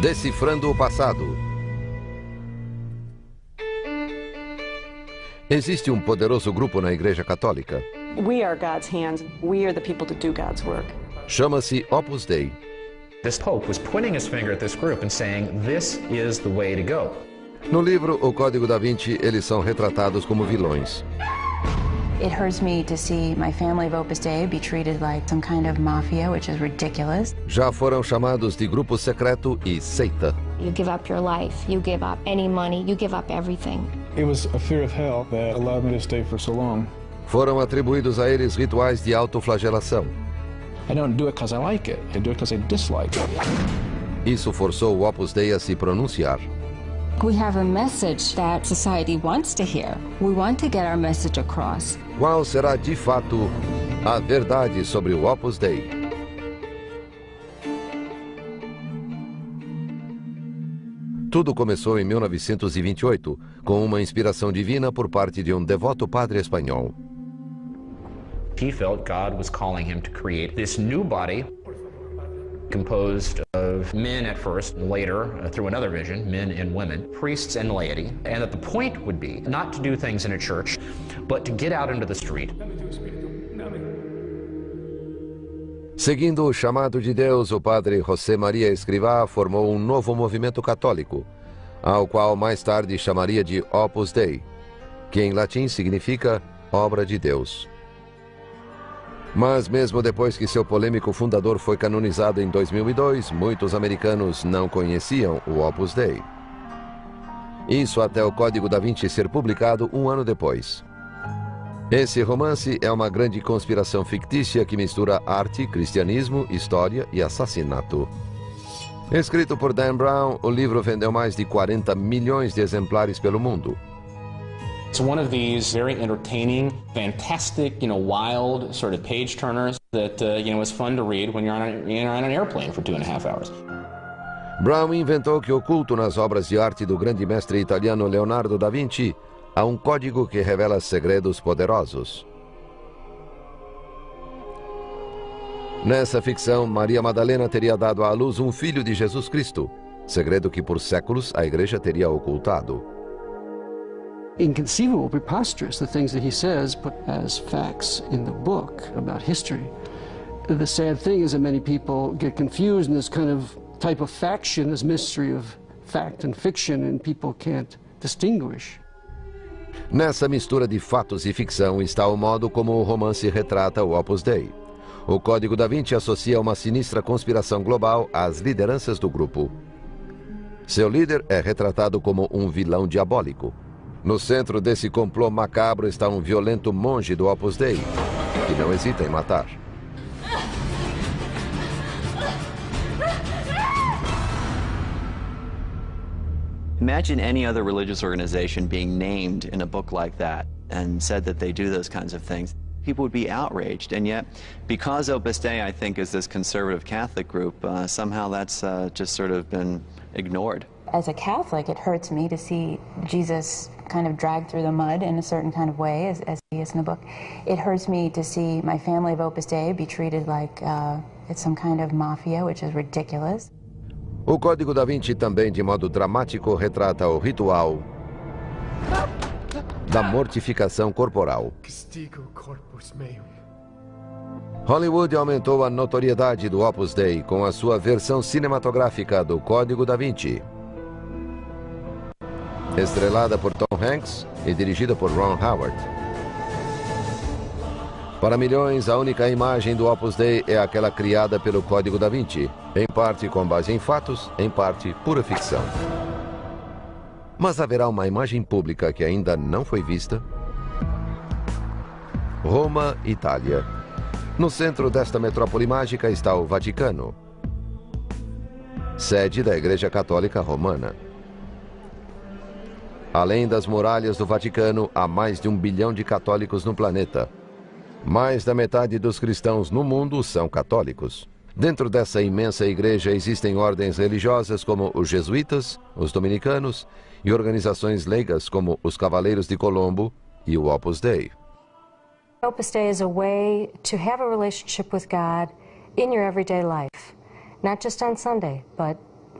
Decifrando o passado. Existe um poderoso grupo na Igreja Católica. We are God's hands. We are the people to do God's work. Chama-se Opus Dei. This Pope was pointing his finger at this group and saying, this is the way to go. No livro O Código da Vinci, eles são retratados como vilões. It hurts me to see my family of Opus Dei be treated like some kind of mafia, which is ridiculous. Já foram chamados de grupo secreto e seita. You give up your life, you give up any money, you give up everything. It was a fear of hell that allowed me to stay for so long. Foram atribuídos a eles rituais de autoflagelação. I don't do it because I like it. I do it because I dislike it. Isso forçou o Opus Dei a se pronunciar. We have a message that society wants to hear. We want to get our message across. Qual será, de fato, a verdade sobre o Opus Dei? Tudo começou em 1928, com uma inspiração divina por parte de um devoto padre espanhol. He felt God was calling him to create this new body composed of men at first, later, through another vision, men and women, priests and laity, and that the point would be not to do things in a church, but to get out into the street. Seguindo o chamado de Deus, o padre José Maria Escrivá formou um novo movimento católico, ao qual mais tarde chamaria de Opus Dei, que em latim significa obra de Deus. Mas mesmo depois que seu polêmico fundador foi canonizado em 2002, muitos americanos não conheciam o Opus Dei. Isso até o Código da Vinci ser publicado um ano depois. Esse romance é uma grande conspiração fictícia que mistura arte, cristianismo, história e assassinato. Escrito por Dan Brown, o livro vendeu mais de 40 milhões de exemplares pelo mundo. It's one of these very entertaining, fantastic, wild sort of page turners that, is fun to read when you're on an airplane for 2.5 hours. Brown inventou que oculto nas obras de arte do grande mestre italiano Leonardo da Vinci há um código que revela segredos poderosos. Nessa ficção, Maria Madalena teria dado à luz um filho de Jesus Cristo, segredo que por séculos a Igreja teria ocultado. Inconceivable, preposterous, the things that he says put as facts in the book about history. The sad thing is that many people get confused in this kind of type of faction, this mystery of fact and fiction, and people can't distinguish. Nessa mistura de fatos e ficção está o modo como o romance retrata o Opus Dei. O Código da Vinci associa uma sinistra conspiração global às lideranças do grupo. Seu líder é retratado como um vilão diabólico. No centro desse complô macabro está um violento monge do Opus Dei, que não hesita em matar. Imagine any other religious organization being named in a book like that and said that they do those kinds of things. People would be outraged, and yet, because Opus Dei, I think, is this conservative Catholic group, somehow that's just sort of been ignored. As a Catholic, it hurts me to see Jesus kind of dragged through the mud in a certain kind of way, as he is in the book. It hurts me to see my family of Opus Dei be treated like it's some kind of mafia, which is ridiculous. O Código da Vinci também, de modo dramático, retrata o ritual da mortificação corporal. Hollywood aumentou a notoriedade do Opus Dei com a sua versão cinematográfica do Código da Vinci. Estrelada por Tom Hanks e dirigida por Ron Howard. Para milhões, a única imagem do Opus Dei é aquela criada pelo Código da Vinci, em parte com base em fatos, em parte pura ficção. Mas haverá uma imagem pública que ainda não foi vista? Roma, Itália. No centro desta metrópole mágica está o Vaticano, sede da Igreja Católica Romana. Além das muralhas do Vaticano, há mais de 1 bilhão de católicos no planeta. Mais da metade dos cristãos no mundo são católicos. Dentro dessa imensa igreja existem ordens religiosas como os jesuítas, os dominicanos e organizações leigas como os Cavaleiros de Colombo e o Opus Dei. Opus Dei is a way to have a relationship with God in your everyday life, not just on Sunday, but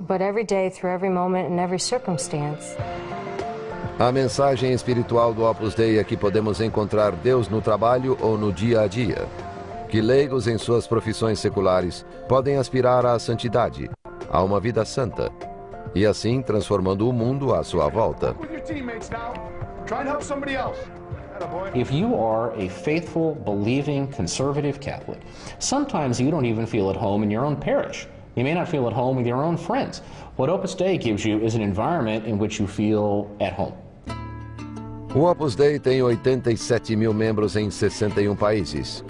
but every day, through every moment and every circumstance. A mensagem espiritual do Opus Dei é que podemos encontrar Deus no trabalho ou no dia a dia. Que leigos em suas profissões seculares podem aspirar à santidade, a uma vida santa, e assim transformando o mundo à sua volta. If you are a faithful, believing, conservative Catholic, sometimes you don't even feel at home in your own parish. You may not feel at home with your own friends. What Opus Dei gives you is an environment in which you feel at home. O Opus Dei tem 87 mil membros em 61 países.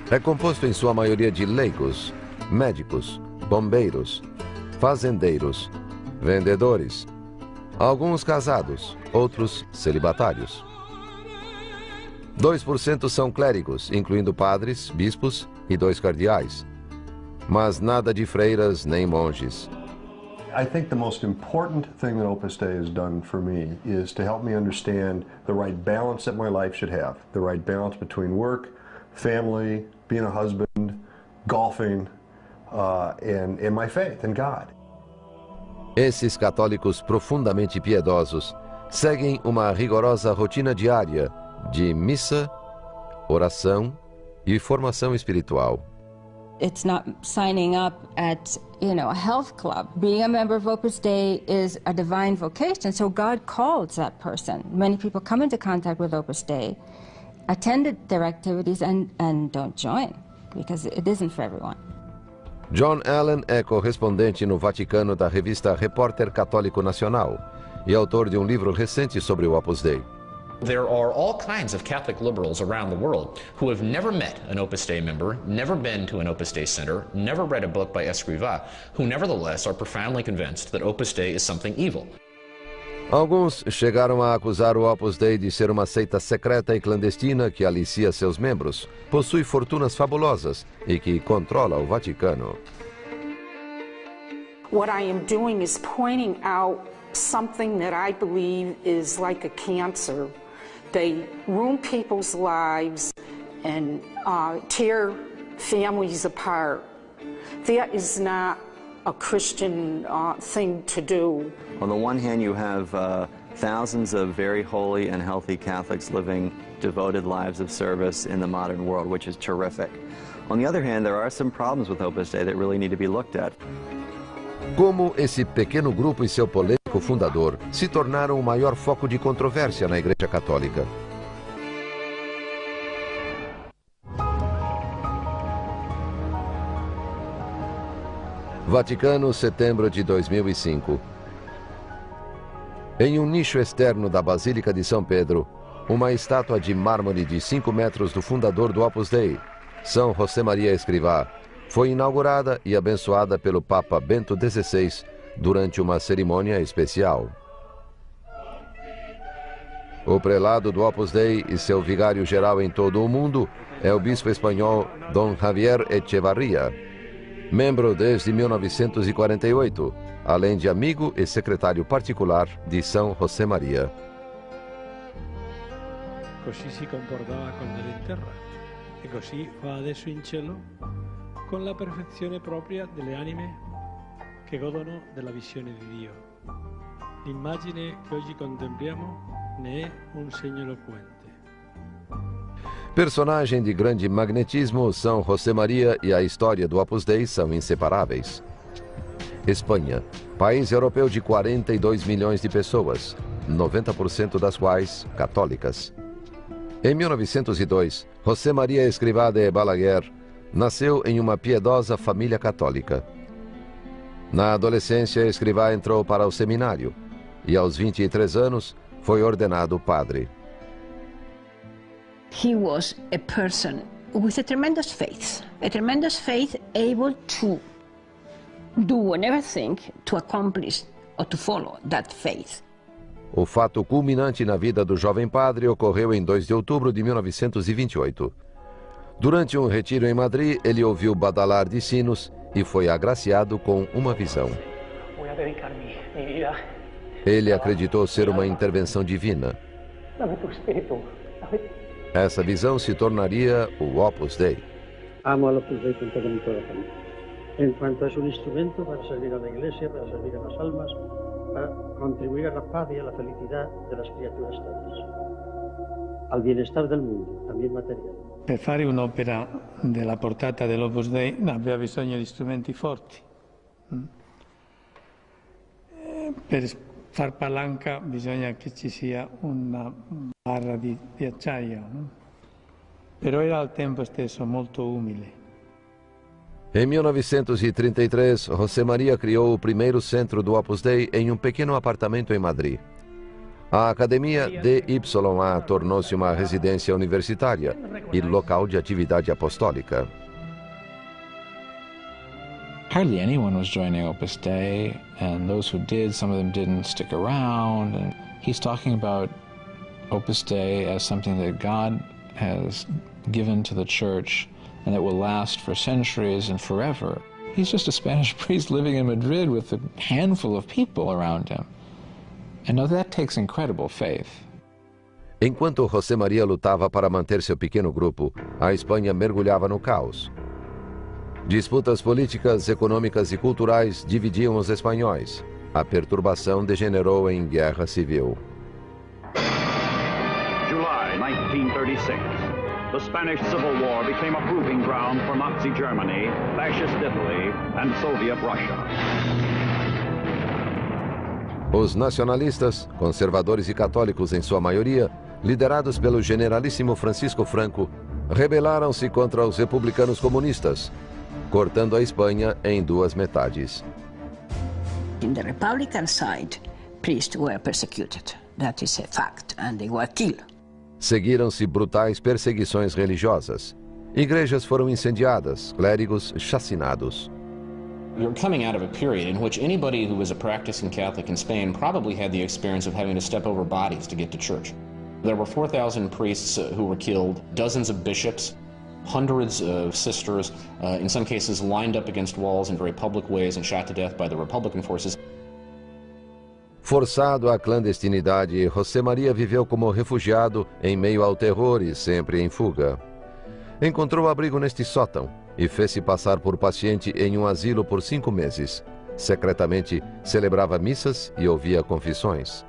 É composto em sua maioria de leigos, médicos, bombeiros, fazendeiros, vendedores, alguns casados, outros celibatários. 2% são clérigos, incluindo padres, bispos e 2 cardeais. Mas nada de freiras nem monges. I think the most important thing that Opus Dei has done for me is to help me understand the right balance that my life should have. The right balance between work, family, being a husband, golfing, and my faith in God. Esses católicos profundamente piedosos seguem uma rigorosa rotina diária de missa, oração e formação espiritual. It's not signing up at, a health club. Being a member of Opus Dei is a divine vocation, so God calls that person. Many people come into contact with Opus Dei, attend their activities, and don't join, because it isn't for everyone. John Allen é correspondente no Vaticano da revista Repórter Católico Nacional e autor de um livro recente sobre o Opus Dei. There are all kinds of Catholic liberals around the world who have never met an Opus Dei member, never been to an Opus Dei center, never read a book by Escrivá, who nevertheless are profoundly convinced that Opus Dei is something evil. Alguns chegaram a acusar o Opus Dei de ser uma seita secreta e clandestina que alicia seus membros, possui fortunas fabulosas e que controla o Vaticano. What I am doing is pointing out something that I believe is like a cancer. They ruin people's lives and tear families apart. That is not a Christian thing to do. On the one hand, you have thousands of very holy and healthy Catholics living devoted lives of service in the modern world, which is terrific. On the other hand, there are some problems with Opus Dei that really need to be looked at. Como esse pequeno grupo e seu polêmico fundador se tornaram o maior foco de controvérsia na Igreja Católica. Vaticano, setembro de 2005. Em um nicho externo da Basílica de São Pedro, uma estátua de mármore de 5 metros do fundador do Opus Dei, São José Maria Escrivá, foi inaugurada e abençoada pelo Papa Bento XVI durante uma cerimônia especial. O prelado do Opus Dei e seu vigário-geral em todo o mundo é o bispo espanhol Dom Javier Echevarría, membro desde 1948, além de amigo e secretário particular de São José Maria. Così si comportava quando era in terra e così fa adesso in cielo, con la perfezione propria delle anime che godono della visione di Dio. L'immagine che oggi contempliamo ne è un segno eloquente. Personagem de grande magnetismo, São José Maria e a história do Opus Dei são inseparáveis. Espanha, país europeu de 42 milhões de pessoas, 90% das quais católicas. Em 1902, José Maria Escrivá de Balaguer nasceu em uma piedosa família católica. Na adolescência, Escrivá entrou para o seminário e, aos 23 anos, foi ordenado padre. He was a person with a tremendous faith able to do everything to accomplish or to follow that faith. O fato culminante na vida do jovem padre ocorreu em 2 de outubro de 1928. Durante um retiro em Madrid, ele ouviu badalar de sinos e foi agraciado com uma visão. Ele acreditou ser uma intervenção divina. Essa visão se tornaria o Opus Dei. Amo al Opus Dei con todo mi corazón. en cuanto es un instrumento para servir a la Iglesia, para servir a las almas, para contribuir a la paz y a la felicidad de las criaturas todas, al bienestar del mundo, también material. Per fare un'opera della portata dell'Opus Dei aveva bisogno di strumenti forti. Per far palanca bisogna che ci sia una barra di acciaio, però era al tempo stesso molto umile. Em 1933, José Maria criou o primeiro centro do Opus Dei em um pequeno apartamento em Madrid. A Academia DYA tornou-se uma residência universitária e local de atividade apostólica. Hardly anyone was joining Opus Dei, and those who did, some of them didn't stick around. And he's talking about Opus Dei as something that God has given to the church and that will last for centuries and forever. He's just a Spanish priest living in Madrid with a handful of people around him. And now that takes incredible faith. Enquanto José Maria lutava para manter seu pequeno grupo, a Espanha mergulhava no caos. Disputas políticas, econômicas e culturais dividiam os espanhóis. A perturbação degenerou em guerra civil. July 1936. The Spanish Civil War became a proving ground for Nazi Germany, Fascist Italy, and Soviet Russia. Os nacionalistas, conservadores e católicos em sua maioria, liderados pelo generalíssimo Francisco Franco, rebelaram-se contra os republicanos comunistas, cortando a Espanha em duas metades. In the Republican side, priests were persecuted. That is a fact, and they were killed. Seguiram-se brutais perseguições religiosas. Igrejas foram incendiadas, clérigos chacinados. You're coming out of a period in which anybody who was a practicing Catholic in Spain probably had the experience of having to step over bodies to get to church. There were 4,000 priests who were killed, dozens of bishops, hundreds of sisters, in some cases lined up against walls in very public ways and shot to death by the Republican forces. Forçado à clandestinidade, José Maria viveu como refugiado em meio ao terror e sempre em fuga. Encontrou abrigo neste sótão e fez-se passar por paciente em um asilo por 5 meses. Secretamente, celebrava missas e ouvia confissões.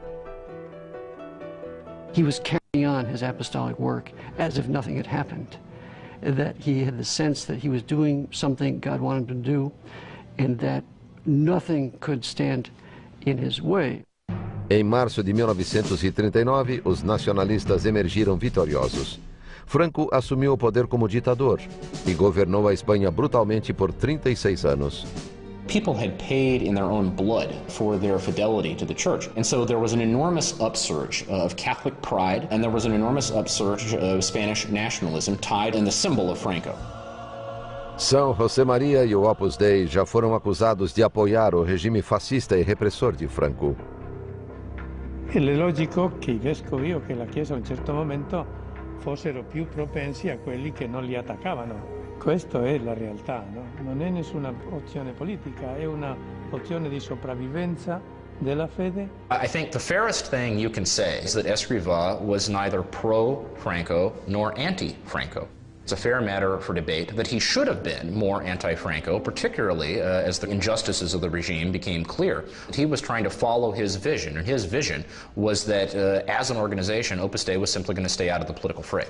He was carrying on his apostolic work as if nothing had happened. That he had the sense that he was doing something God wanted him to do and that nothing could stand in his way. Em março de 1939, os nacionalistas emergiram vitoriosos. Franco assumiu o poder como ditador e governou a Espanha brutalmente por 36 anos. People had paid in their own blood for their fidelity to the church. And so there was an enormous upsurge of Catholic pride, and there was an enormous upsurge of Spanish nationalism tied in the symbol of Franco. São José Maria e o Opus Dei já foram acusados de apoiar o regime fascista e repressor de Franco. È logico che i vescovi o che la Chiesa a un certo momento fossero più propensi a quelli che non li attaccavano. Questa è la realtà, no? Non è nessuna opzione politica, è una opzione di sopravvivenza della fede. I think the fairest thing you can say is that Escrivá was neither pro-Franco nor anti-Franco. It's a fair matter for debate that he should have been more anti-Franco, particularly as the injustices of the regime became clear. He was trying to follow his vision, and his vision was that as an organization, Opus Dei was simply going to stay out of the political fray.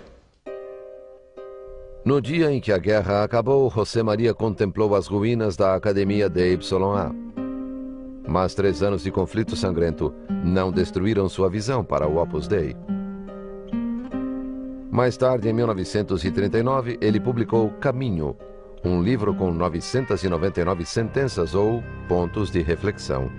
No dia em que a guerra acabou, José Maria contemplou as ruínas da Academia DYA. Mas 3 anos de conflito sangrento não destruíram sua visão para o Opus Dei. Mais tarde, em 1939, ele publicou Caminho, um livro com 999 sentenças ou pontos de reflexão.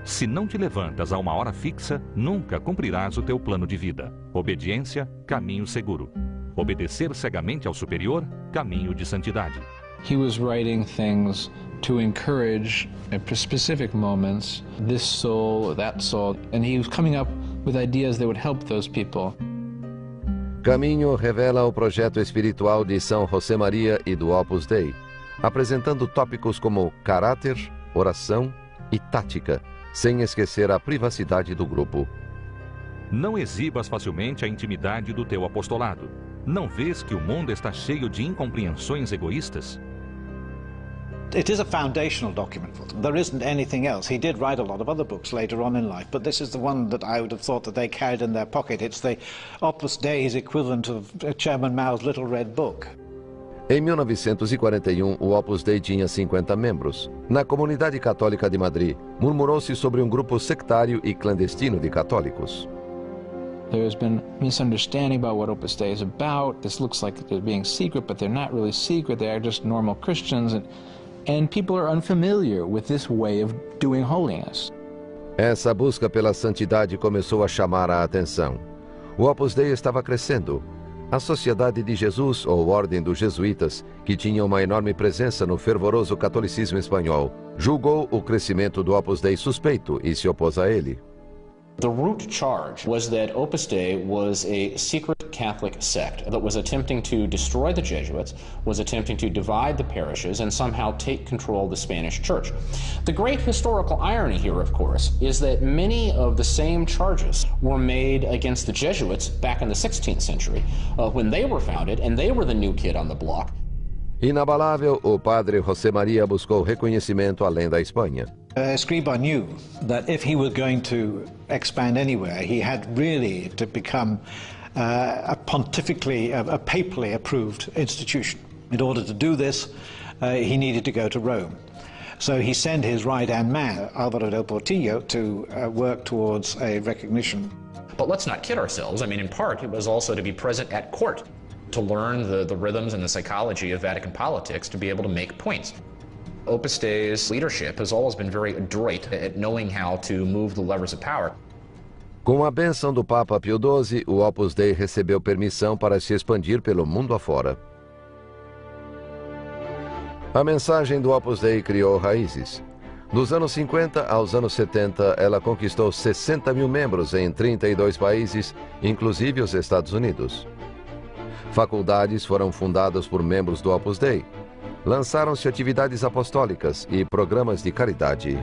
Se não te levantas a uma hora fixa, nunca cumprirás o teu plano de vida. Obediência, caminho seguro. Obedecer cegamente ao superior, caminho de santidade. He was writing things to encourage at specific moments this soul, that soul, and he was coming up with ideas that would help those people. Caminho revela o projeto espiritual de São José Maria e do Opus Dei, apresentando tópicos como caráter, oração e tática, sem esquecer a privacidade do grupo. Não exibas facilmente a intimidade do teu apostolado. Não vês que o mundo está cheio de incompreensões egoístas? It is a foundational document for them. There isn't anything else. He did write a lot of other books later on in life, but this is the one that I would have thought that they carried in their pocket. It's the Opus Dei's equivalent of Chairman Mao's Little Red Book. Em 1941, o Opus Dei tinha 50 membros. Na comunidade católica de Madrid, murmurou-se sobre um grupo sectário e clandestino de católicos. There has been misunderstanding about what Opus Dei is about. This looks like they're being secret, but they're not really secret. They are just normal Christians, and people are unfamiliar with this way of doing holiness. Essa busca pela santidade começou a chamar a atenção. O Opus Dei estava crescendo. A Sociedade de Jesus, ou Ordem dos Jesuítas, que tinha uma enorme presença no fervoroso catolicismo espanhol, julgou o crescimento do Opus Dei suspeito e se opôs a ele. The root charge was that Opus Dei was a secret Catholic sect that was attempting to destroy the Jesuits, was attempting to divide the parishes, and somehow take control of the Spanish Church. The great historical irony here, of course, is that many of the same charges were made against the Jesuits back in the 16th century when they were founded, and they were the new kid on the block. Inabalável, o padre José María buscou reconhecimento além da Espanha. Escrivá knew that if he was going to expand anywhere, he had really to become a papally approved institution. In order to do this, he needed to go to Rome. So he sent his right-hand man, Álvaro del Portillo, to work towards a recognition. But let's not kid ourselves. I mean, in part, it was also to be present at court, to learn the rhythms and the psychology of Vatican politics, to be able to make points. Opus Dei's leadership has always been very adroit at knowing how to move the levers of power. Com a bênção do Papa Pio XII, o Opus Dei recebeu permissão para se expandir pelo mundo afora. A mensagem do Opus Dei criou raízes. Dos anos 50 aos anos 70, ela conquistou 60 mil membros em 32 países, inclusive os Estados Unidos. Faculdades foram fundadas por membros do Opus Dei. Lançaram-se atividades apostólicas e programas de caridade.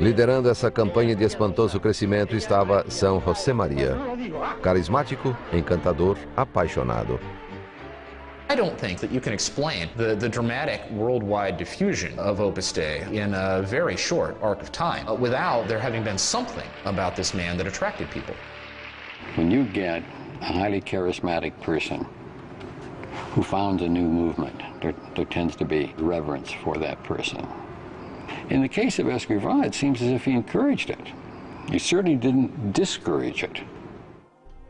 Liderando essa campanha de espantoso crescimento estava São José Maria, carismático, encantador, apaixonado. I don't think that you can explain the dramatic worldwide diffusion of Opus Dei in a very short arc of time without there having been something about this man that attracted people. When you get a highly charismatic person who founds a new movement, there tends to be reverence for that person. In the case of Escrivá, it seems as if he encouraged it. He certainly didn't discourage it.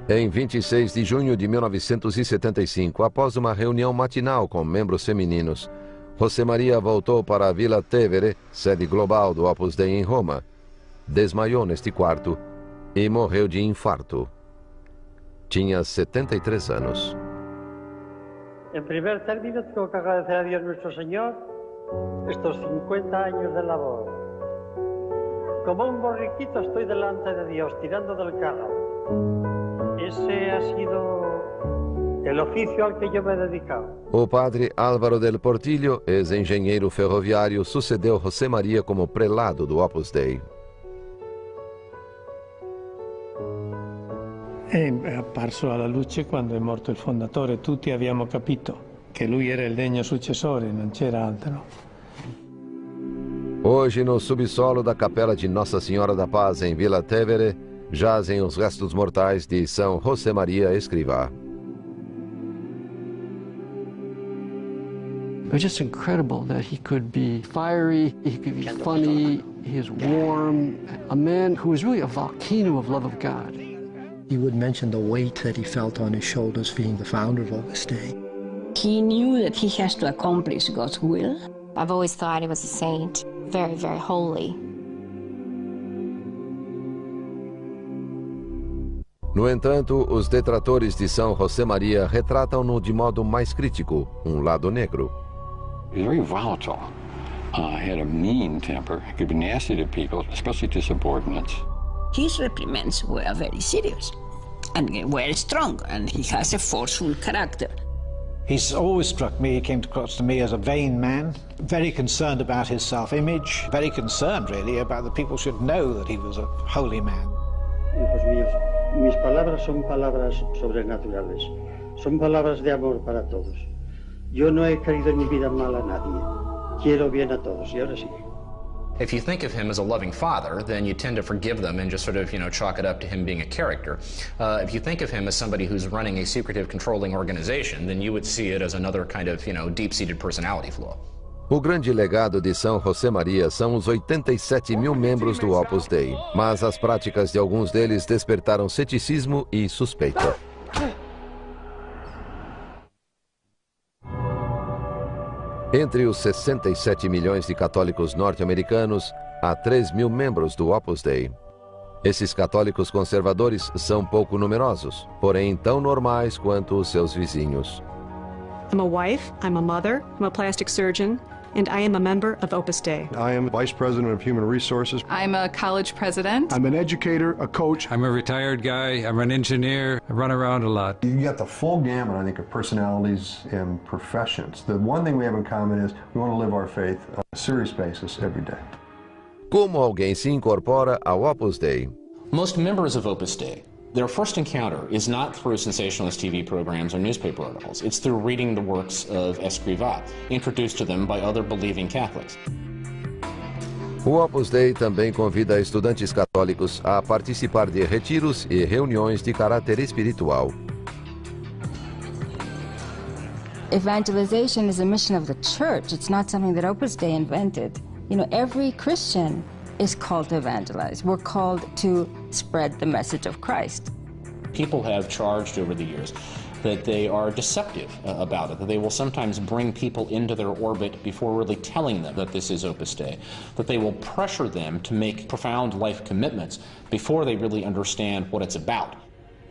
Em 26 de junho de 1975, após uma reunião matinal com membros femininos, José Maria voltou para a Vila Tevere, sede global do Opus Dei em Roma, desmaiou neste quarto e morreu de infarto. Tinha 73 anos. En primer término, tengo que agradecer a Dios nuestro Señor estos 50 años de labor. Como un borriquito estoy delante de Dios, tirando del carro. Ese ha sido el oficio al que yo me he dedicado. O padre Álvaro del Portillo, ex-engenheiro ferroviário, sucedeu José Maria como prelado do Opus Dei. È apparso alla luce quando è morto il fondatore. Tutti abbiamo capito che lui era il degno successore, non c'era altro. Hoje, no subsolo da capela de Nossa Senhora da Paz, em Vila Tevere, jazem os restos mortais de São José Maria Escrivá. It was just incredible that he could be fiery, he could be funny, he was warm, a man who was really a volcano of love of God. He would mention the weight that he felt on his shoulders being the founder of Opus Dei. He knew that he has to accomplish God's will. I've always thought he was a saint, very, very holy. No entanto, os detratores de São José Maria retratam-no de modo mais crítico, um lado negro. He was very volatile, had a mean temper, he could be nasty to people, especially to subordinates. His reprimands were very serious and were strong, and he has a forceful character. He's always struck me, he came across to me as a vain man, very concerned about his self-image, very concerned really about that people should know that he was a holy man. Hijos míos, mis palabras son palabras sobrenaturales, son palabras de amor para todos. Yo no he querido en mi vida mal a nadie. Quiero bien a todos, y ahora sí. If you think of him as a loving father, then you tend to forgive them and just sort of, chalk it up to him being a character. If you think of him as somebody who's running a secretive, controlling organization, then you would see it as another kind of, deep-seated personality flaw. O grande legado de São José Maria são os 87 mil membros do Opus Dei, mas as práticas de alguns deles despertaram ceticismo e suspeita. Entre os 67 milhões de católicos norte-americanos, há 3 mil membros do Opus Dei. Esses católicos conservadores são pouco numerosos, porém tão normais quanto os seus vizinhos. I'm a wife, I'm a mother, I'm a plastic surgeon, and I am a member of Opus Dei. I am Vice President of Human Resources. I'm a college president. I'm an educator, a coach. I'm a retired guy. I'm an engineer. I run around a lot. You got the full gamut, I think, of personalities and professions. The one thing we have in common is we want to live our faith on a serious basis every day. Como alguém se incorpora ao Opus Dei? Most members of Opus Dei, their first encounter is not through sensationalist TV programs or newspaper articles. It's through reading the works of Escrivá, introduced to them by other believing Catholics. O Opus Dei também convida estudantes católicos a participar de retiros e reuniões de caráter espiritual. Evangelization is a mission of the church. It's not something that Opus Dei invented. Every Christian is called to evangelize. We're called to spread the message of Christ. People have charged over the years that they are deceptive about it, that they will sometimes bring people into their orbit before really telling them that this is Opus Dei, that they will pressure them to make profound life commitments before they really understand what it's about.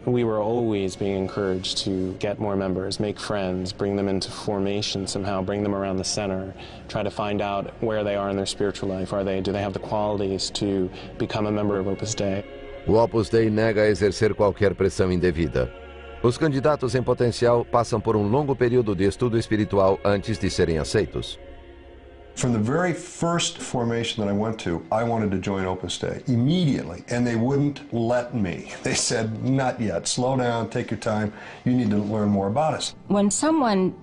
We were always being encouraged to get more members, make friends, bring them into formation somehow, bring them around the center, try to find out where they are in their spiritual life. Do they have the qualities to become a member of Opus Dei? O Opus Dei nega exercer qualquer pressão indevida. Os candidatos em potencial passam por um longo período de estudo espiritual antes de serem aceitos. From the very first formation that I went to, I wanted to join Opus Dei immediately, and they wouldn't let me. They said, not yet, slow down, take your time, you need to learn more about us. When someone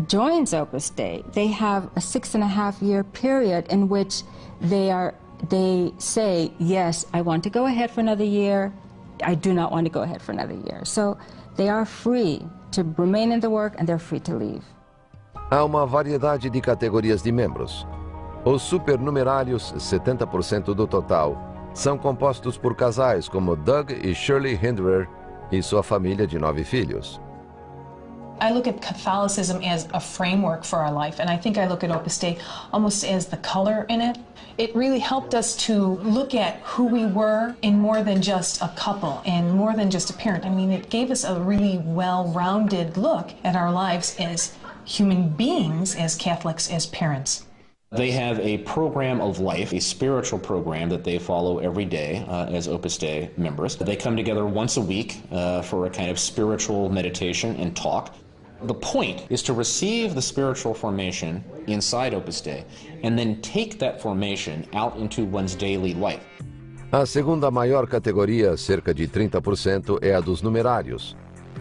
joins Opus Dei, they have a 6.5-year period in which they say, yes, I want to go ahead for another year, I do not want to go ahead for another year. So they are free to remain in the work and they're free to leave. Há uma variedade de categorias de membros. Os supernumerários, 70% do total, são compostos por casais como Doug e Shirley Hinderer e sua família de 9 filhos. I look at Catholicism as a framework for our life, and I think I look at Opus Dei almost as the color in it. It really helped us to look at who we were in more than just a couple and more than just a parent. I mean, it gave us a really well-rounded look at our lives as human beings, as Catholics, as parents. They have a program of life, a spiritual program that they follow every day as Opus Dei members. They come together once a week for a kind of spiritual meditation and talk. The point is to receive the spiritual formation inside Opus Dei and then take that formation out into one's daily life. A segunda maior categoria, cerca de 30%, é a dos numerários.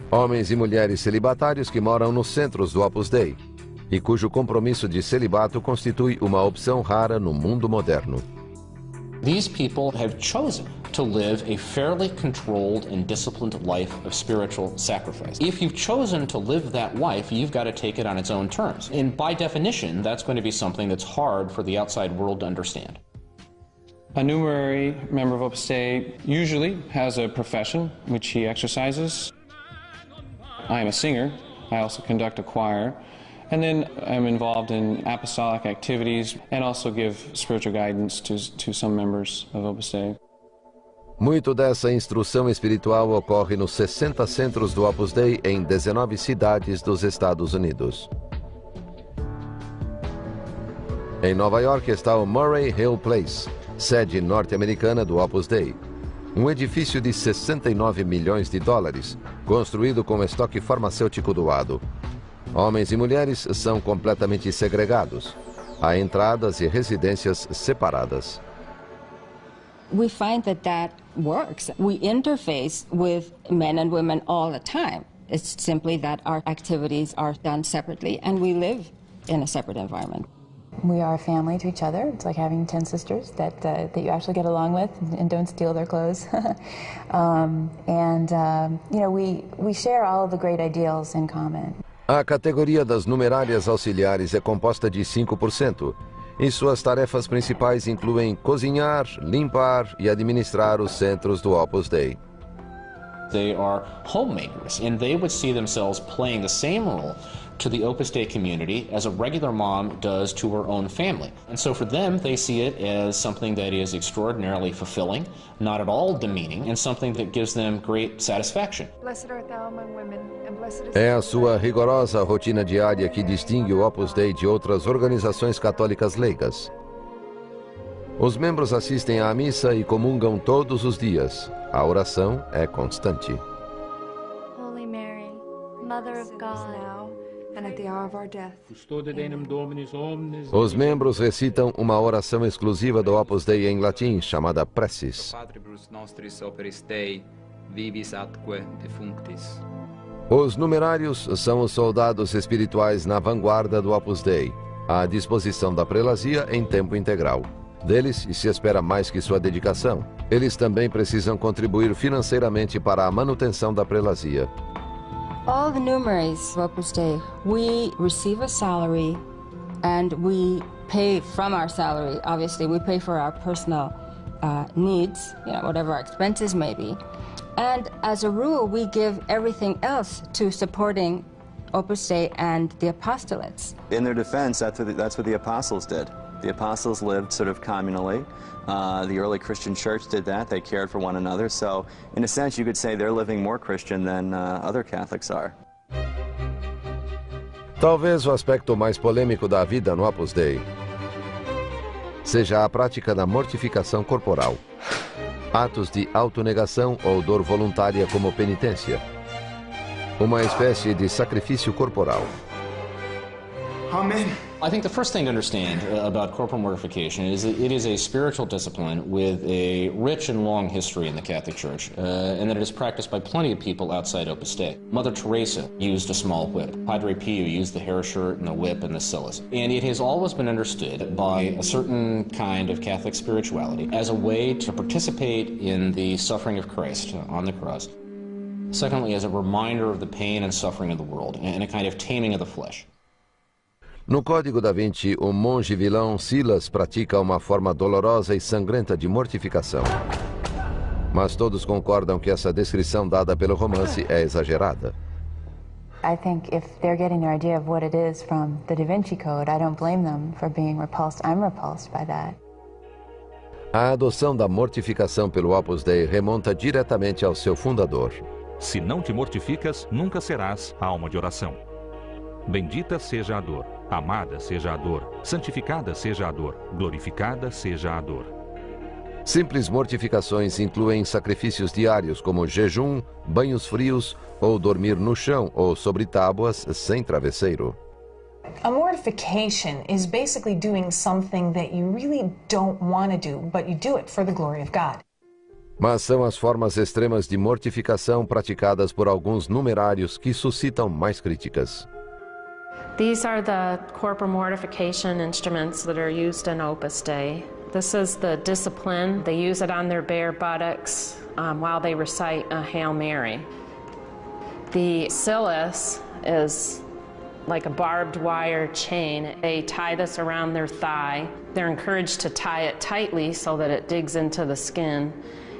Homens e mulheres celibatários que moram nos centros do Opus Dei e cujo compromisso de celibato constitui uma opção rara no mundo moderno. These people have chosen to live a fairly controlled and disciplined life of spiritual sacrifice. If you've chosen to live that life, you've got to take it on its own terms. And by definition, that's going to be something that's hard for the outside world to understand. A numerary member of Opus Dei usually has a profession which he exercises. I am a singer. I also conduct a choir. And then I'm involved in apostolic activities and also give spiritual guidance to some members of Opus Dei. Muito dessa instrução espiritual ocorre nos 60 centros do Opus Dei em 19 cidades dos Estados Unidos. Em Nova York está o Murray Hill Place, sede norte-americana do Opus Dei. Um edifício de 69 milhões de dólares, construído com estoque farmacêutico doado. Homens e mulheres são completamente segregados. Há entradas e residências separadas. We find that works. We interface with men and women all the time. It's simply that our activities are done separately and we live in a separate environment. We are a family to each other. It's like having 10 sisters that you actually get along with and don't steal their clothes. We share all of the great ideals in common. A categoria das numerárias auxiliares é composta de 5%. E suas tarefas principais incluem cozinhar, limpar e administrar os centros do Opus Dei. They are homemakers, and they would see themselves playing the same role to the Opus Dei community as a regular mom does to her own family. And so for them, they see it as something that is extraordinarily fulfilling, not at all demeaning, and something that gives them great satisfaction. Blessed art thou among women, and blessed is É a sua rigorosa rotina diária que distingue o Opus Dei de outras organizações católicas leigas. Os membros assistem à missa e comungam todos os dias. A oração é constante. Holy Mary, Mother of God, and at the hour of our death. Os membros recitam uma oração exclusiva do Opus Dei em latim, chamada Preces. Os numerários são os soldados espirituais na vanguarda do Opus Dei, à disposição da prelazia em tempo integral. Deles se espera mais que sua dedicação. Eles também precisam contribuir financeiramente para a manutenção da prelazia. All the numeraries of Opus Dei, we receive a salary and we pay from our salary. Obviously, we pay for our personal needs, whatever our expenses may be. And as a rule, we give everything else to supporting Opus Dei and the apostolates. In their defense, that's what the apostles did. The apostles lived sort of communally. The early Christian church did that. They cared for one another. So, in a sense, you could say they're living more Christian than other Catholics are. Talvez o aspecto mais polêmico da vida no Opus Dei seja a prática da mortificação corporal. Atos de autonegação ou dor voluntária como penitência. Uma espécie de sacrifício corporal. Amen. I think the first thing to understand about corporal mortification is that it is a spiritual discipline with a rich and long history in the Catholic Church, and that it is practiced by plenty of people outside Opus Dei. Mother Teresa used a small whip. Padre Pio used the hair shirt and the whip and the cilice. And it has always been understood by a certain kind of Catholic spirituality as a way to participate in the suffering of Christ on the cross. Secondly, as a reminder of the pain and suffering of the world, and a kind of taming of the flesh. No Código da Vinci, o monge vilão Silas pratica uma forma dolorosa e sangrenta de mortificação. Mas todos concordam que essa descrição dada pelo romance é exagerada. I think if they're getting their idea of what it is from the Da Vinci Code, I don't blame them for being repulsed. I'm repulsed by that. A adoção da mortificação pelo Opus Dei remonta diretamente ao seu fundador. Se não te mortificas, nunca serás alma de oração. Bendita seja a dor, amada seja a dor, santificada seja a dor, glorificada seja a dor. Simples mortificações incluem sacrifícios diários como jejum, banhos frios ou dormir no chão ou sobre tábuas sem travesseiro. A mortification is basically doing something that you really don't want to do, but you do it for the glory of God. Mas são as formas extremas de mortificação praticadas por alguns numerários que suscitam mais críticas. These are the corporal mortification instruments that are used in Opus Dei. This is the discipline. They use it on their bare buttocks while they recite a Hail Mary. The cilice is like a barbed wire chain. They tie this around their thigh. They're encouraged to tie it tightly so that it digs into the skin.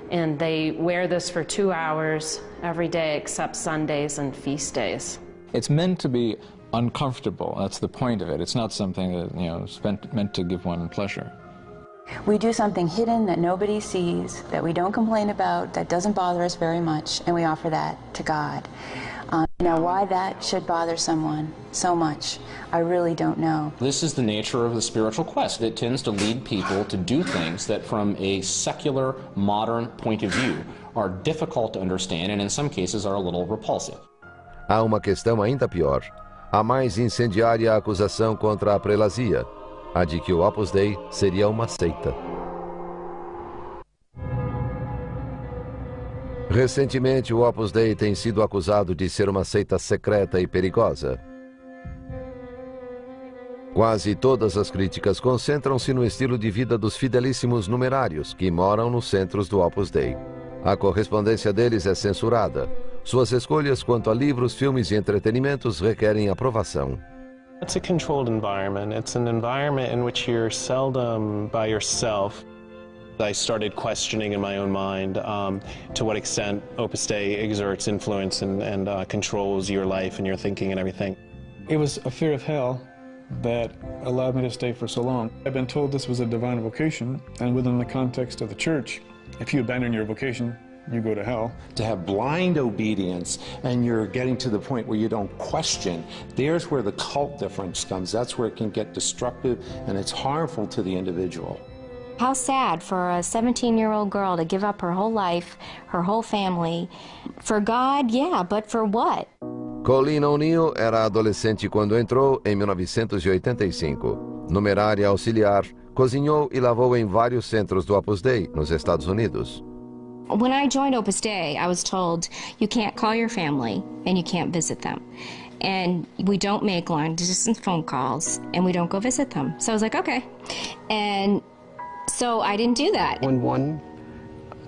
And they wear this for 2 hours every day except Sundays and feast days. It's meant to be uncomfortable. That's the point of it. It's not something that, is meant to give one pleasure. We do something hidden that nobody sees, that we don't complain about, that doesn't bother us very much, and we offer that to God. Now, why that should bother someone so much, I really don't know. This is the nature of the spiritual quest. It tends to lead people to do things that from a secular, modern point of view are difficult to understand and in some cases are a little repulsive. Há uma questão ainda pior. A mais incendiária acusação contra a prelazia, a de que o Opus Dei seria uma seita. Recentemente, o Opus Dei tem sido acusado de ser uma seita secreta e perigosa. Quase todas as críticas concentram-se no estilo de vida dos fidelíssimos numerários que moram nos centros do Opus Dei. A correspondência deles é censurada. Suas escolhas quanto a livros, filmes e entretenimentos requerem aprovação. It's a controlled environment. It's an environment in which you're seldom by yourself. I started questioning in my own mind to what extent Opus Dei exerts influence and controls your life and your thinking and everything. It was a fear of hell that allowed me to stay for so long. I've been told this was a divine vocation, and within the context of the church, if you abandon your vocation, you go to hell. To have blind obedience and you're getting to the point where you don't question, there's where the cult difference comes. That's where it can get destructive and it's harmful to the individual. How sad for a 17-year-old girl to give up her whole life, her whole family. For God, yeah, but for what? Colleen O'Neill era adolescente quando entrou em 1985. Numerária auxiliar, cozinhou e lavou em vários centros do Opus Dei, nos Estados Unidos. When I joined Opus Dei, I was told you can't call your family and you can't visit them. And we don't make long-distance phone calls and we don't go visit them. So I was like, okay. And so I didn't do that. When one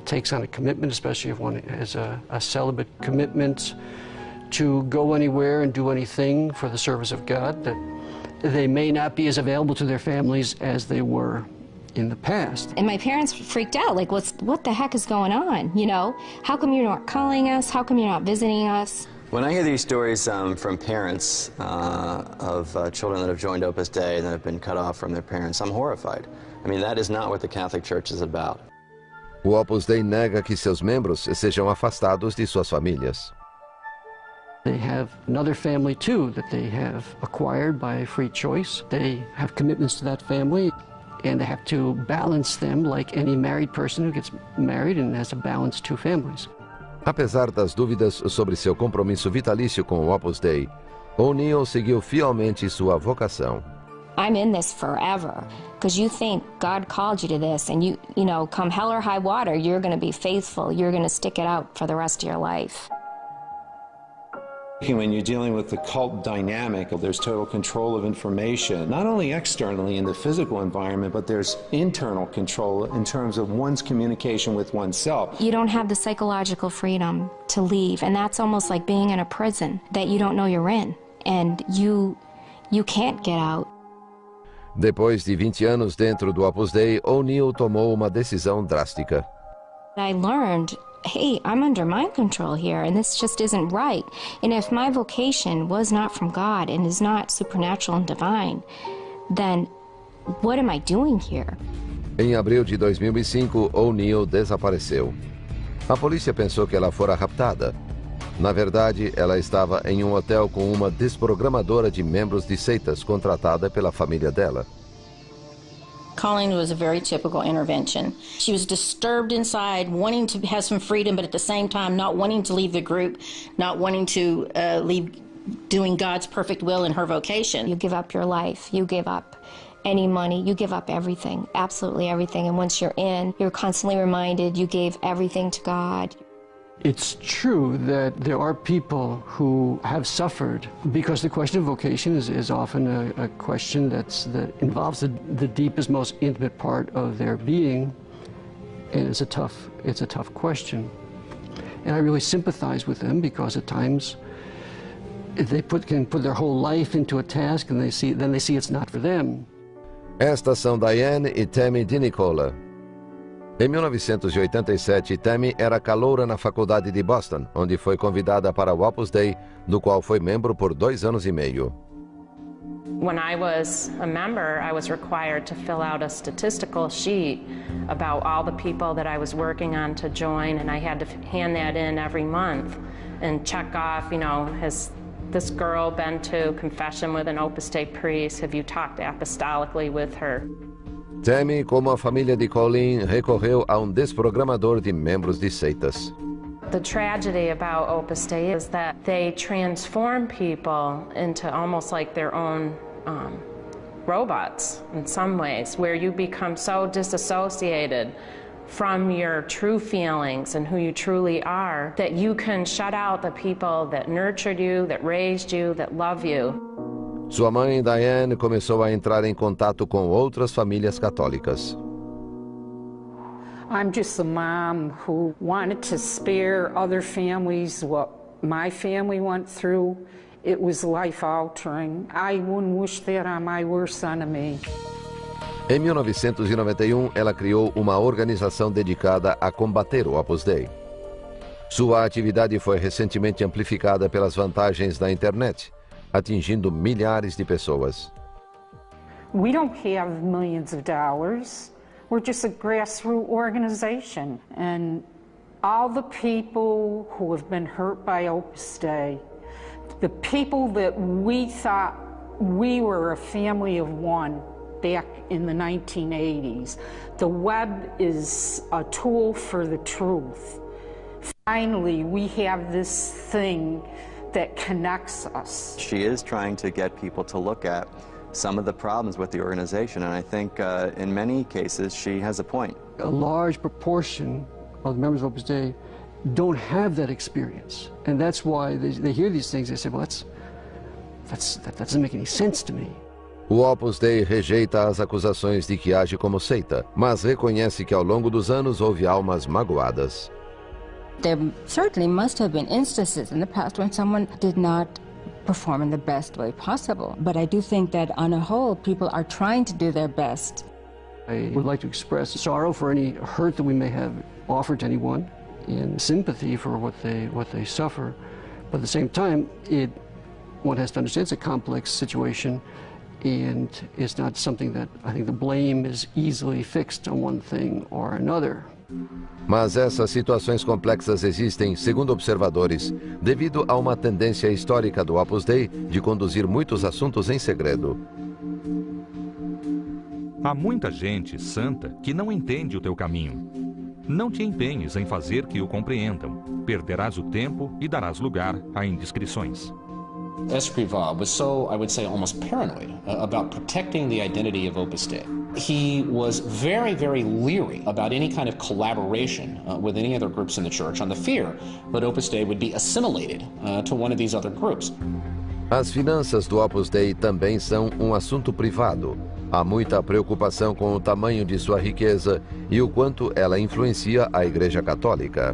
takes on a commitment, especially if one has a celibate commitment to go anywhere and do anything for the service of God, that they may not be as available to their families as they were in the past. And my parents freaked out, like, what the heck is going on, you know? How come you're not calling us? How come you're not visiting us? When I hear these stories from parents of children that have joined Opus Dei and that have been cut off from their parents, I'm horrified. I mean, that is not what the Catholic Church is about. O Opus Dei nega que seus membros sejam afastados de suas famílias. They have another family, too, that they have acquired by free choice. They have commitments to that family, and they have to balance them like any married person who gets married and has to balance two families. Apesar das dúvidas sobre seu compromisso vitalício com o Opus Dei, O'Neill seguiu fielmente sua vocação. I'm in this forever, because you think God called you to this, and you know, come hell or high water, you're going to be faithful. You're going to stick it out for the rest of your life. When you're dealing with the cult dynamic, there's total control of information, not only externally in the physical environment, but there's internal control in terms of one's communication with oneself. You don't have the psychological freedom to leave, and that's almost like being in a prison that you don't know you're in, and you can't get out. Depois de 20 anos dentro do Opus Dei, O'Neill tomou uma decisão drástica. I learned, hey, I'm under mind control here, and this just isn't right. And if my vocation was not from God and is not supernatural and divine, then what am I doing here? Em abril de 2005, O'Neill desapareceu. A polícia pensou que ela fora raptada. Na verdade, ela estava em um hotel com uma desprogramadora de membros de seitas contratada pela família dela. Colleen was a very typical intervention. She was disturbed inside, wanting to have some freedom, but at the same time not wanting to leave the group, not wanting to leave doing God's perfect will in her vocation. You give up your life, you give up any money, you give up everything, absolutely everything. And once you're in, you're constantly reminded you gave everything to God. It's true that there are people who have suffered because the question of vocation is often a question that involves the deepest, most intimate part of their being, and it's a tough question. And I really sympathize with them because at times they can put their whole life into a task and then they see it's not for them. Estas são Diane e Tammy DiNicola. Em 1987, Tammy era caloura na faculdade de Boston, onde foi convidada para o Opus Dei, do qual foi membro por 2 anos e meio. When I was a member, I was required to fill out a statistical sheet about all the people that I was working on to join, and I had to hand that in every month and check off, you know, has this girl been to confession with an Opus Dei priest? Have you talked apostolically with her? Tammy, como a família de Colleen, recorreu a desprogramador de membros de seitas. The tragedy about Opus Dei is that they transform people into almost like their own robots in some ways, where you become so disassociated from your true feelings and who you truly are, that you can shut out the people that nurtured you, that raised you, that love you. Sua mãe, Diane, começou a entrar em contato com outras famílias católicas. I'm just a mom who wanted to spare other families what my family went through. It was life-altering. I wouldn't wish that on my worst enemy. Em 1991, ela criou uma organização dedicada a combater o Opus Dei. Sua atividade foi recentemente amplificada pelas vantagens da internet, atingindo milhares de pessoas. We don't have millions of dollars. We're just a grassroots organization. And all the people who have been hurt by Opus Dei, the people that we thought we were a family of one, back in the 1980s. The web is a tool for the truth. Finally, we have this thing that connects us. She is trying to get people to look at some of the problems with the organization, and I think in many cases she has a point. A large proportion of the members of Opus Dei don't have that experience, and that's why they hear these things, they say, well, that doesn't make any sense to me. O Opus Dei rejeita as acusações de que age como seita, mas reconhece que ao longo dos anos houve almas magoadas. There certainly must have been instances in the past when someone did not perform in the best way possible. But I do think that on a whole, people are trying to do their best. I would like to express sorrow for any hurt that we may have offered to anyone and sympathy for what they suffer. But at the same time, one has to understand it's a complex situation. And it's not something that I think the blame is easily fixed on one thing or another. Mas essas situações complexas existem, segundo observadores, devido a uma tendência histórica do Opus Dei de conduzir muitos assuntos em segredo. Há muita gente santa que não entende o teu caminho. Não te empenhes em fazer que o compreendam. Perderás o tempo e darás lugar a indiscrições. Escrivá was so, I would say, almost paranoid about protecting the identity of Opus Dei. He was very, very leery about any kind of collaboration with any other groups in the church on the fear that Opus Dei would be assimilated to one of these other groups. As finanças do Opus Dei também são um assunto privado. Há muita preocupação com o tamanho de sua riqueza e o quanto ela influencia a Igreja Católica.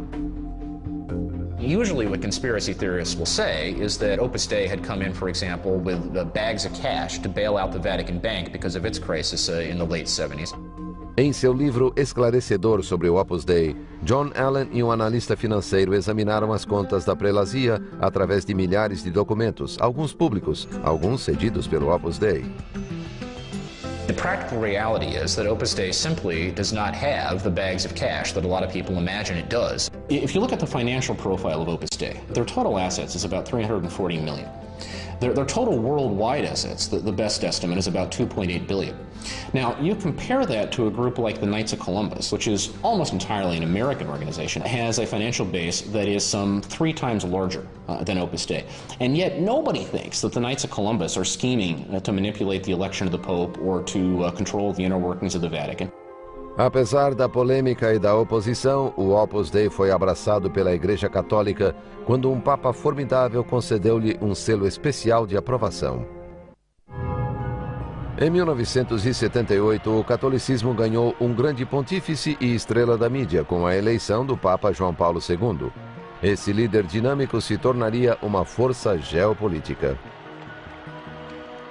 Usually what conspiracy theorists will say is that Opus Dei had come in, for example, with bags of cash to bail out the Vatican Bank because of its crisis in the late 70s. Em seu livro esclarecedor sobre o Opus Dei, John Allen e um analista financeiro examinaram as contas da prelazia através de milhares de documentos, alguns públicos, alguns cedidos pelo Opus Dei. The practical reality is that Opus Dei simply does not have the bags of cash that a lot of people imagine it does. If you look at the financial profile of Opus Dei, their total assets is about $340 million. Their total worldwide assets, the best estimate, is about $2.8 billion. Now, you compare that to a group like the Knights of Columbus, which is almost entirely an American organization, has a financial base that is some 3 times larger than Opus Dei. And yet nobody thinks that the Knights of Columbus are scheming to manipulate the election of the Pope or to control the inner workings of the Vatican. Apesar da polêmica e da oposição, o Opus Dei foi abraçado pela Igreja Católica quando um Papa formidável concedeu-lhe um selo especial de aprovação. Em 1978, o catolicismo ganhou um grande pontífice e estrela da mídia com a eleição do Papa João Paulo II. Esse líder dinâmico se tornaria uma força geopolítica.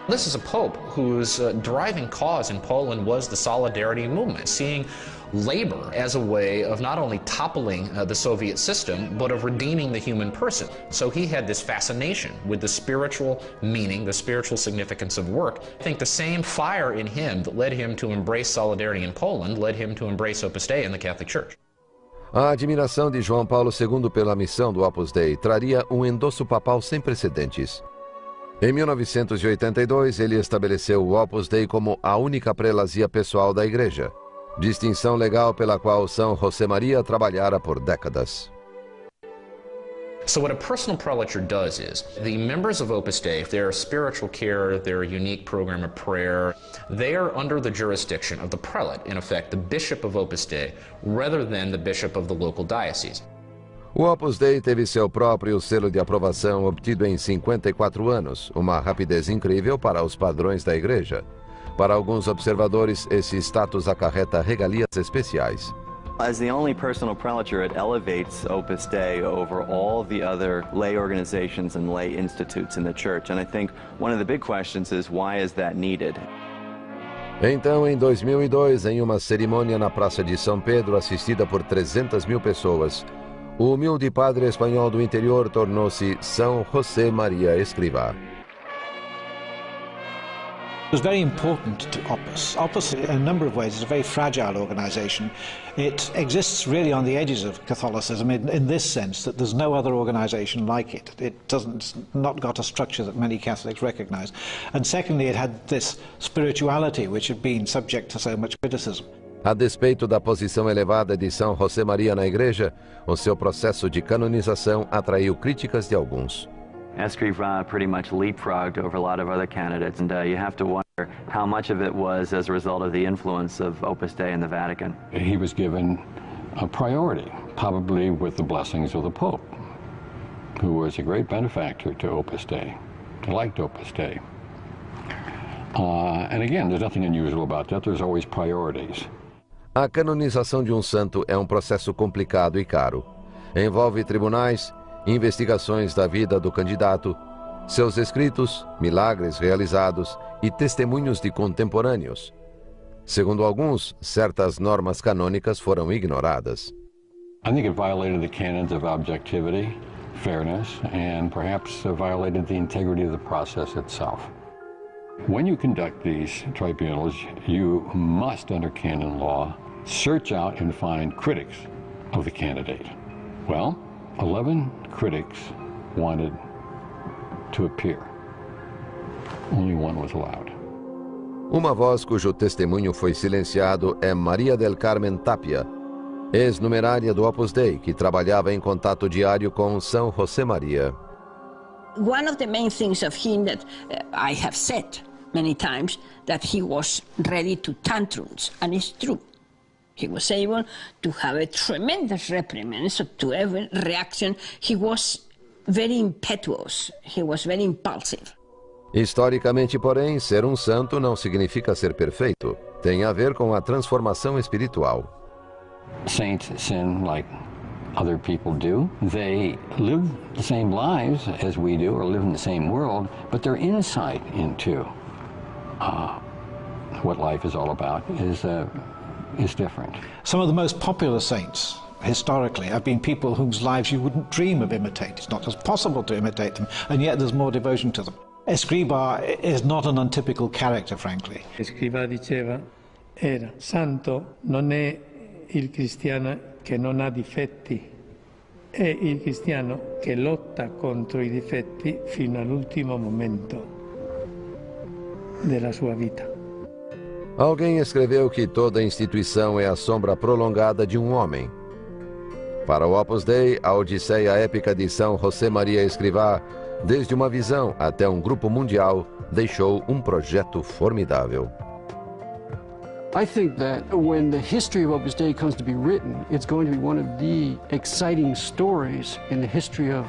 This is a pope whose driving cause in Poland was the Solidarity movement, seeing labor as a way of not only toppling the Soviet system, but of redeeming the human person. So he had this fascination with the spiritual meaning, the spiritual significance of work. I think the same fire in him that led him to embrace solidarity in Poland led him to embrace Opus Dei in the Catholic Church. A admiração de João Paulo II pela missão do Opus Dei traria um endosso papal sem precedentes. Em 1982, ele estabeleceu o Opus Dei como a única prelazia pessoal da Igreja, distinção legal pela qual São José Maria trabalhara por décadas. So what a personal prelature does is, the members of Opus Dei, their spiritual care, their unique program of prayer, they are under the jurisdiction of the prelate, in effect, the bishop of Opus Dei, rather than the bishop of the local diocese. O Opus Dei teve seu próprio selo de aprovação obtido em 54 anos, uma rapidez incrível para os padrões da Igreja. Para alguns observadores, esse status acarreta regalias especiais. As the only personal prelature, it elevates Opus Dei over all the other lay organizations and lay institutes in the church. And I think one of the big questions is, why is that needed? Então, em 2002, em uma cerimônia na Praça de São Pedro, assistida por 300 mil pessoas, o humilde padre espanhol do interior tornou-se São José Maria Escrivá. It was very important to Opus. Opus, in a number of ways, is a very fragile organization. It exists really on the edges of Catholicism in this sense, that there's no other organization like it. It doesn't, not got a structure that many Catholics recognize. And secondly, it had this spirituality which had been subject to so much criticism. A despeito da posição elevada de São José Maria na Igreja, o seu processo de canonização atraiu críticas de alguns. Escrivá pretty much leapfrogged over a lot of other candidates, and you have to wonder how much of it was as a result of the influence of Opus Dei in the Vatican. He was given a priority, probably with the blessings of the Pope, who was a great benefactor to Opus Dei, liked Opus Dei. And again, there's nothing unusual about that. There's always priorities. A canonização de um santo é um processo complicado e caro. Envolve tribunais, investigações da vida do candidato, seus escritos, milagres realizados e testemunhos de contemporâneos. Segundo alguns, certas normas canônicas foram ignoradas. I think it violated the canons of objectivity, fairness, and perhaps violated the integrity of the process itself. When you conduct these tribunals, you must, under canon law, search out and find critics of the candidate. Well, 11 critics wanted to appear. Only one was allowed. Uma voz cujo testemunho foi silenciado é Maria del Carmen Tapia, ex-numerária do Opus Dei, que trabalhava em contato diário com São José Maria. One of the main things of him that I have said many times, that he was ready to tantrums, and it's true. He was able to have a tremendous reprimand, so to every reaction. He was very impetuous, he was very impulsive. Historicamente, porém, ser um santo não significa ser perfeito. Tem a ver com a transformação espiritual. Saints sin like other people do. They live the same lives as we do, or live in the same world, but their insight into what life is all about is different. Some of the most popular saints historically have been people whose lives you wouldn't dream of imitating. It's not just possible to imitate them, and yet there's more devotion to them. Escrivá is not an untypical character, frankly. Escrivá diceva, era santo non è il cristiano che non ha difetti, è il cristiano che lotta contro i difetti fino all'ultimo momento della sua vita. Alguém escreveu que toda instituição é a sombra prolongada de um homem. Para o Opus Dei, a odisseia épica de São José Maria Escrivá, desde uma visão até um grupo mundial, deixou um projeto formidável. I think that when the history of Opus Dei comes to be written, it's going to be one of the exciting stories in the history of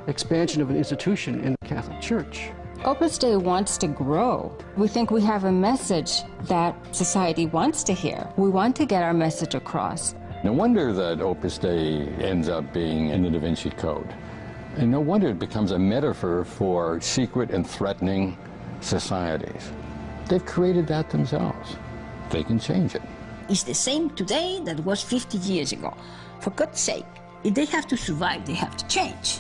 expansion of an institution in the Catholic Church. Opus Dei wants to grow. We think we have a message that society wants to hear. We want to get our message across. No wonder that Opus Dei ends up being in the Da Vinci Code. And no wonder it becomes a metaphor for secret and threatening societies. They've created that themselves. They can change it. It's the same today that was 50 years ago. For God's sake, if they have to survive, they have to change.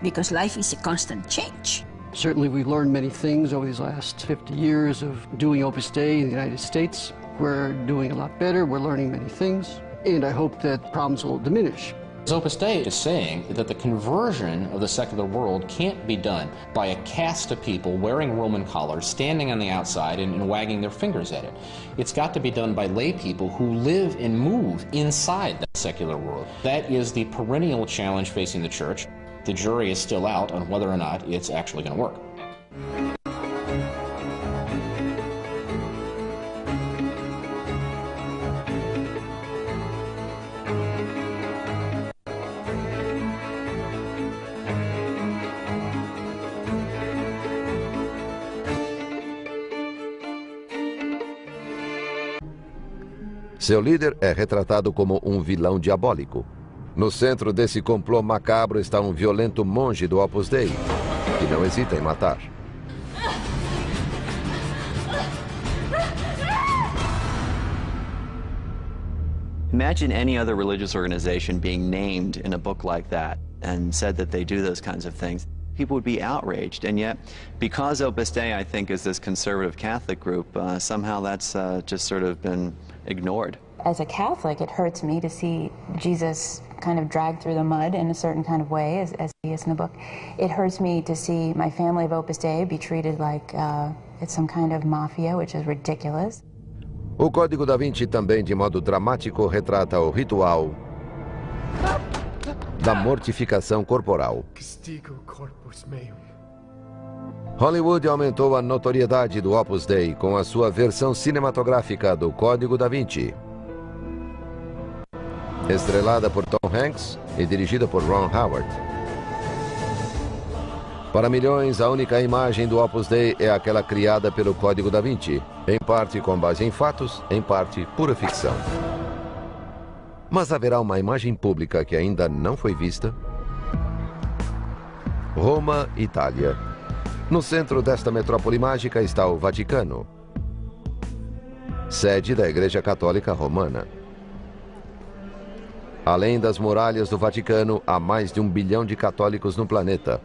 Because life is a constant change. Certainly we've learned many things over these last 50 years of doing Opus Dei in the United States. We're doing a lot better, we're learning many things, and I hope that problems will diminish. Opus Dei is saying that the conversion of the secular world can't be done by a caste of people wearing Roman collars, standing on the outside and wagging their fingers at it. It's got to be done by lay people who live and move inside that secular world. That is the perennial challenge facing the Church. The jury is still out on whether or not it's actually going to work. Seu líder é retratado como um vilão diabólico. No centro desse complô macabro está um violento monge do Opus Dei, que não hesita em matar. Imagine any other religious organization being named in a book like that and said that they do those kinds of things. People would be outraged, and yet, because Opus Dei, I think, is this conservative Catholic group, somehow that's just sort of been ignored. As a Catholic, it hurts me to see Jesus kind of dragged through the mud in a certain kind of way, as he is in the book. It hurts me to see my family of Opus Dei be treated like it's some kind of mafia, which is ridiculous. O Código da Vinci também, de modo dramático, retrata o ritual da mortificação corporal. Hollywood aumentou a notoriedade do Opus Dei com a sua versão cinematográfica do Código da Vinci. Estrelada por Tom Hanks e dirigida por Ron Howard. Para milhões, a única imagem do Opus Dei é aquela criada pelo Código da Vinci, em parte com base em fatos, em parte pura ficção. Mas haverá uma imagem pública que ainda não foi vista? Roma, Itália. No centro desta metrópole mágica está o Vaticano, sede da Igreja Católica Romana. Além das muralhas do Vaticano, há mais de 1 bilhão de católicos no planeta.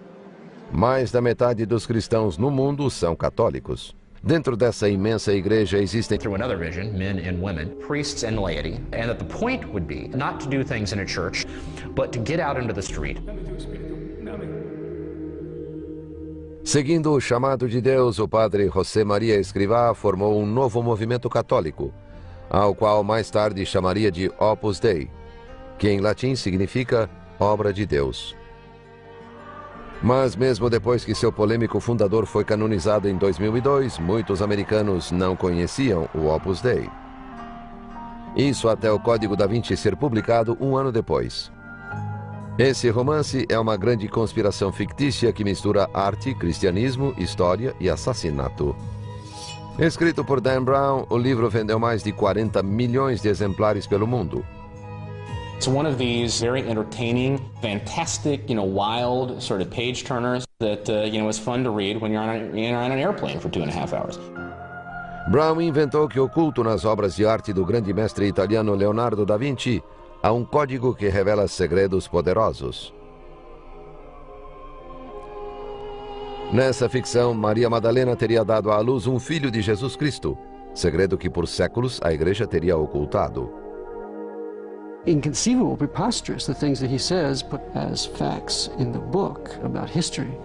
Mais da metade dos cristãos no mundo são católicos. Dentro dessa imensa igreja existem through another vision, men and women, priests and laity, and that the point would be not to do things in a church, but to get out into the street. Seguindo o chamado de Deus, o padre José Maria Escrivá formou um novo movimento católico, ao qual mais tarde chamaria de Opus Dei, que em latim significa obra de Deus. Mas mesmo depois que seu polêmico fundador foi canonizado em 2002, muitos americanos não conheciam o Opus Dei. Isso até o Código da Vinci ser publicado um ano depois. Esse romance é uma grande conspiração fictícia que mistura arte, cristianismo, história e assassinato. Escrito por Dan Brown, o livro vendeu mais de 40 milhões de exemplares pelo mundo. It's one of these very entertaining, fantastic, wild sort of page turners that, is fun to read when you're on an airplane for 2.5 hours. Brown inventou que, oculto nas obras de arte do grande mestre italiano Leonardo da Vinci, há um código que revela segredos poderosos. Nessa ficção, Maria Madalena teria dado à luz um filho de Jesus Cristo, segredo que por séculos a Igreja teria ocultado. Inconceivable, preposterous, the things that he says put as facts in the book about history.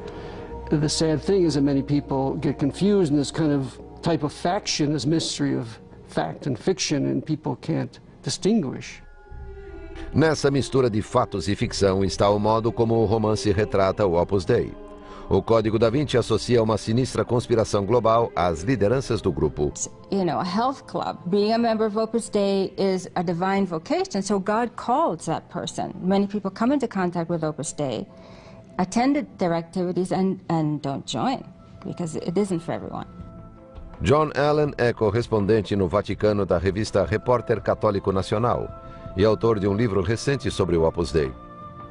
The sad thing is that many people get confused in this kind of type of faction, this mystery of fact and fiction, and people can't distinguish. Nessa mistura de fatos e ficção está o modo como o romance retrata o Opus Dei. O Código da Vinci associa uma sinistra conspiração global às lideranças do grupo. A health club. Being a member of Opus Dei is a divine vocation, so God calls that person. Many people come into contact with Opus Dei, attended their activities and don't join, because it isn't for everyone. John Allen é correspondente no Vaticano da revista Repórter Católico Nacional e autor de um livro recente sobre o Opus Dei.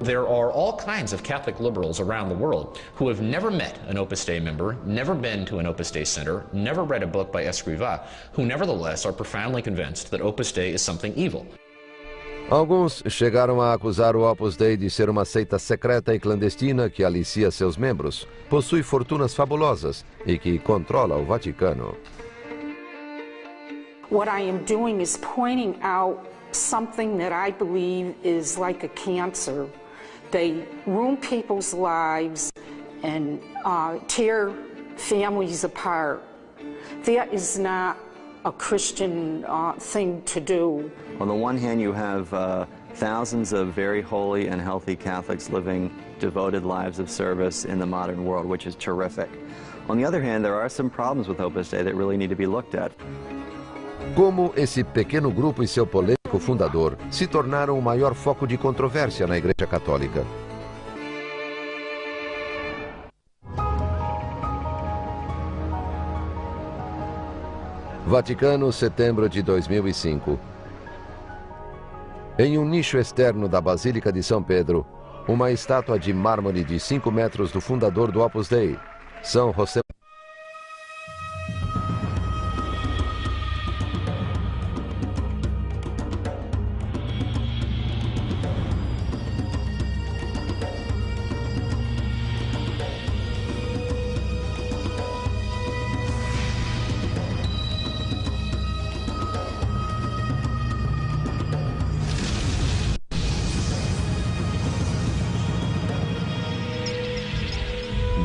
There are all kinds of Catholic liberals around the world who have never met an Opus Dei member, never been to an Opus Dei center, never read a book by Escrivá, who nevertheless are profoundly convinced that Opus Dei is something evil. Alguns chegaram a acusar o Opus Dei de ser uma seita secreta e clandestina que alicia seus membros, possui fortunas fabulosas e que controla o Vaticano. What I am doing is pointing out something that I believe is like a cancer. They ruin people's lives and tear families apart. That is not a Christian thing to do. On the one hand, you have thousands of very holy and healthy Catholics living devoted lives of service in the modern world, which is terrific. On the other hand, there are some problems with Opus Dei that really need to be looked at. Como esse pequeno grupo e seu polêmico fundador se tornaram o maior foco de controvérsia na Igreja Católica. Vaticano, setembro de 2005. Em um nicho externo da Basílica de São Pedro, uma estátua de mármore de 5 metros do fundador do Opus Dei, São José.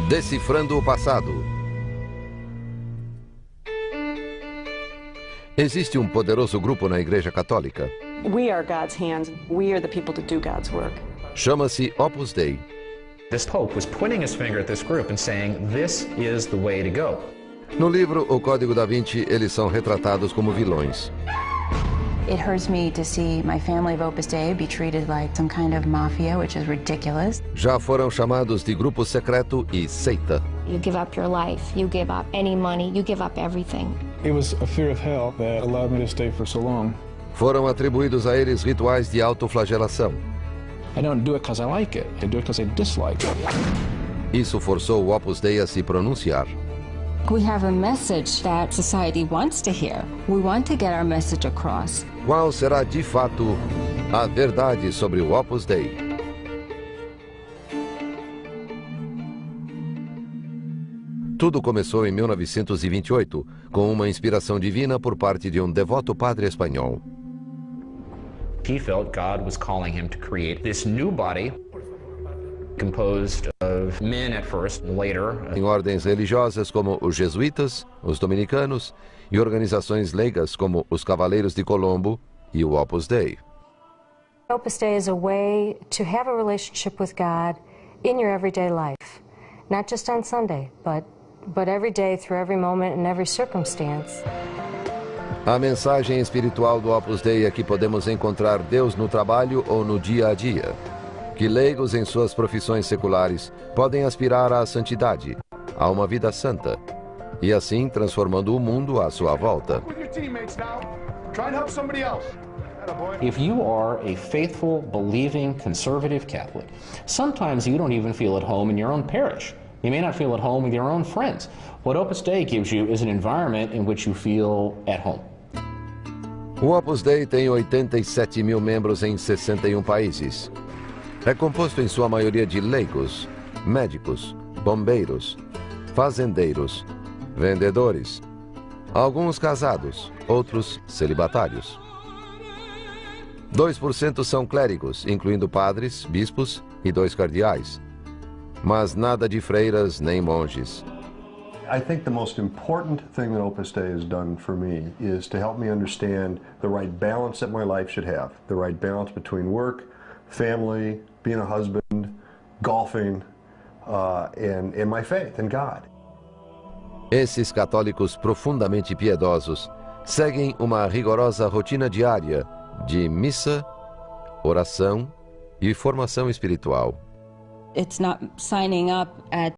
Decifrando o passado. Existe um poderoso grupo na Igreja Católica. We are God's hands. We are the people to do God's work. Chama-se Opus Dei. This Pope was pointing his finger at this group and saying, this is the way to go. No livro O Código da Vinci, eles são retratados como vilões. It hurts me to see my family of Opus Dei be treated like some kind of mafia, which is ridiculous. Já foram chamados de grupo secreto e seita. You give up your life, you give up any money, you give up everything. It was a fear of hell that allowed me to stay for so long. Foram atribuídos a eles rituais de autoflagelação. I don't do it because I like it. I do it because I dislike it. Isso forçou o Opus Dei a se pronunciar. We have a message that society wants to hear. We want to get our message across. Qual será de fato a verdade sobre o Opus Dei? Tudo começou em 1928, com uma inspiração divina por parte de um devoto padre espanhol. He felt God was calling him to create this new body composed of men at first, later. Em ordens religiosas como os jesuítas, os dominicanos e organizações leigas como os Cavaleiros de Colombo e o Opus Dei. Opus Dei is a way to have a relationship with God in your everyday life, not just on Sunday, but every day through every moment and every circumstance. A mensagem espiritual do Opus Dei é que podemos encontrar Deus no trabalho ou no dia a dia. Que leigos em suas profissões seculares podem aspirar à santidade, a uma vida santa, e assim transformando o mundo à sua volta. If you are a faithful, believing, conservative Catholic, sometimes you don't even feel at home in your own parish. You may not feel at home with your own friends. What Opus Dei gives you is an environment in which you feel at home. O Opus Dei tem 87 mil membros em 61 países. É composto em sua maioria de leigos, médicos, bombeiros, fazendeiros, vendedores, alguns casados, outros celibatários. 2% são clérigos, incluindo padres, bispos e 2 cardeais. Mas nada de freiras nem monges. I think the most important thing that Opus Dei has done for me is to help me understand the right balance that my life should have. The right balance between work, family, being a husband, golfing, and my faith in God. Esses católicos profundamente piedosos seguem uma rigorosa rotina diária de missa, oração e formação espiritual. It's not signing up at